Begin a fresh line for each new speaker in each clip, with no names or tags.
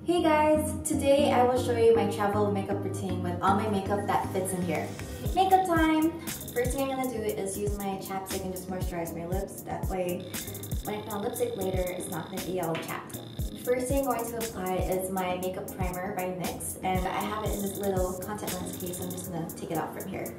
Hey guys! Today I will show you my travel makeup routine with all my makeup that fits in here. Makeup time! First thing I'm going to do is use my chapstick and just moisturize my lips. That way, when I put on lipstick later, it's not going to be all chapped. First thing I'm going to apply is my makeup primer by NYX, and I have it in this little contact lens case, so I'm just going to take it out from here.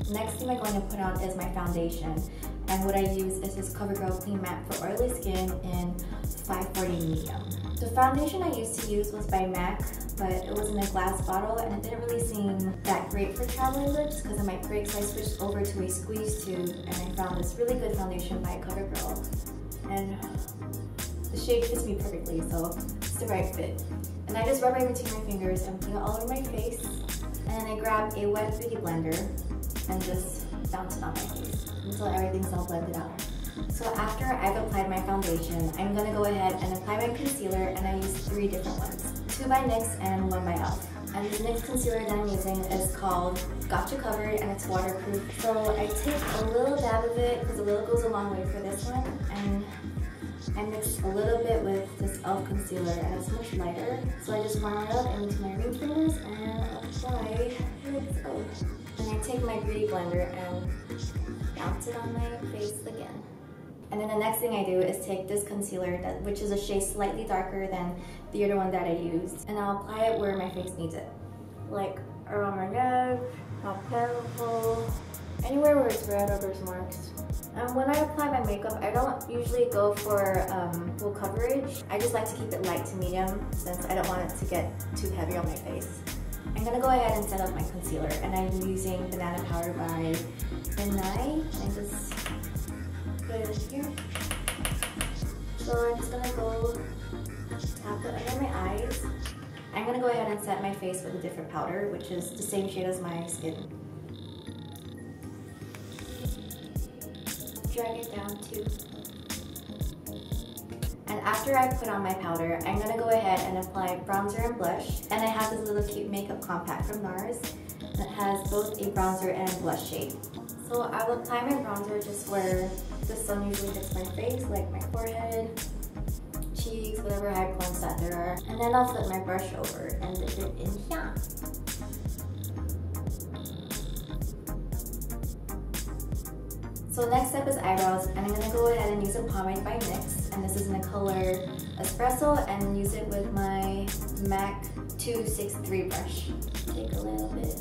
Next thing I'm going to put on is my foundation. And what I use is this COVERGIRL Clean Matte for oily skin in 540 medium. The foundation I used to use was by MAC, but it was in a glass bottle and it didn't really seem that great for traveling with just because I might break, so I switched over to a squeeze tube and I found this really good foundation by COVERGIRL. And the shade fits me perfectly, so it's the right fit. And I just rub it between my fingers and put it all over my face. And then I grab a wet beauty blender and just bounce it on my face until everything's all blended out. So after I've applied my foundation, I'm going to go ahead and apply my concealer, and I use 3 different ones. 2 by NYX and 1 by E.L.F. And this NYX concealer that I'm using is called Gotcha Covered and it's waterproof. So I take a little dab of it because a little goes a long way for this one, and I mix a little bit with this E.L.F. concealer and it's much lighter. So I just run it up into my ring fingers and apply it. And I take my beauty blender and bounce it on my face again. And then the next thing I do is take this concealer, which is a shade slightly darker than the other one that I used, and I'll apply it where my face needs it. Like around my neck, my pimple, anywhere where it's red or there's marks. And when I apply my makeup, I don't usually go for full coverage. I just like to keep it light to medium since I don't want it to get too heavy on my face. I'm going to go ahead and set up my concealer, and I'm using Banana Powder by NARS. I just put it in here. So I'm just going to go tap it under my eyes. I'm going to go ahead and set my face with a different powder, which is the same shade as my skin. Drag it down too. And after I put on my powder, I'm going to go ahead and apply bronzer and blush. And I have this little cute makeup compact from NARS that has both a bronzer and blush shade. So I will apply my bronzer just where the sun usually hits my face, like my forehead, cheeks, whatever high points that there are. And then I'll flip my brush over and dip it in here. So next step is eyebrows, and I'm going to go ahead and use a pomade by NYX, and this is in the color Espresso, and use it with my MAC 263 brush. Take a little bit.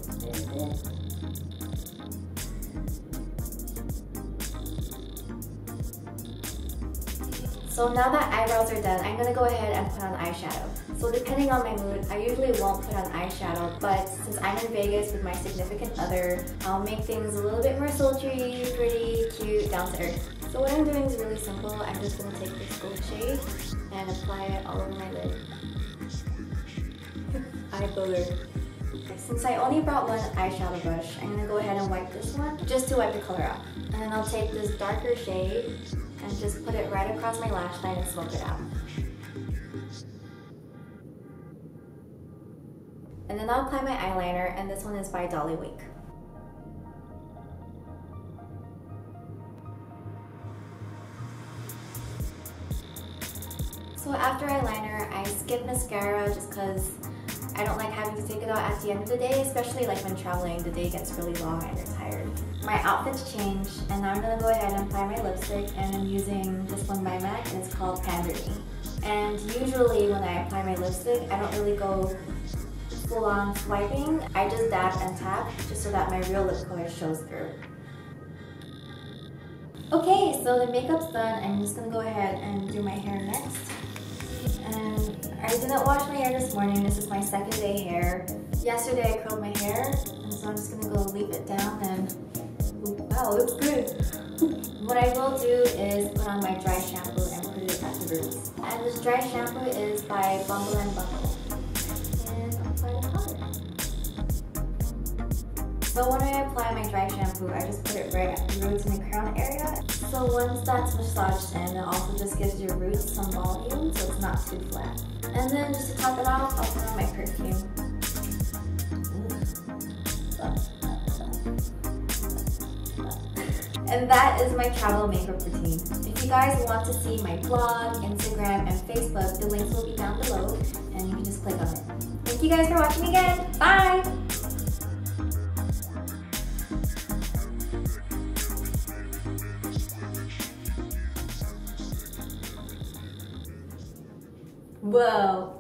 So now that eyebrows are done, I'm going to go ahead and put on eyeshadow. So depending on my mood, I usually won't put on eyeshadow, but since I'm in Vegas with my significant other, I'll make things a little bit more sultry, pretty, cute, down to earth. So what I'm doing is really simple. I'm just going to take this gold shade and apply it all over my lid. Eye builder. Since I only brought one eyeshadow brush, I'm going to go ahead and wipe this one just to wipe the color out. And then I'll take this darker shade and just put it right across my lash line and smoke it out. And then I'll apply my eyeliner, and this one is by DOLLY. So after eyeliner, I skip mascara just because I don't like having to take it out at the end of the day, especially like when traveling, the day gets really long and you're tired. My outfit's changed, and now I'm going to go ahead and apply my lipstick, and I'm using this one by MAC, and it's called PANDER. And usually when I apply my lipstick, I don't really go full-on swiping. I just dab and tap just so that my real lip color shows through. Okay, so the makeup's done. I'm just gonna go ahead and do my hair next. And I didn't wash my hair this morning. This is my second day hair. Yesterday I curled my hair, and so I'm just gonna go leave it down and wow, it looks good. What I will do is put on my dry shampoo and put it at the roots. And this dry shampoo is by BUMBLE and BUMBLE. So when I apply my dry shampoo, I just put it right at the roots in the crown area. So once that's massaged in, it also just gives your roots some volume so it's not too flat. And then just to top it off, I'll put on my perfume. And that is my travel makeup routine. If you guys want to see my blog, Instagram, Facebook. The links will be down below and you can just click on it. Thank you guys for watching again. Bye! Whoa.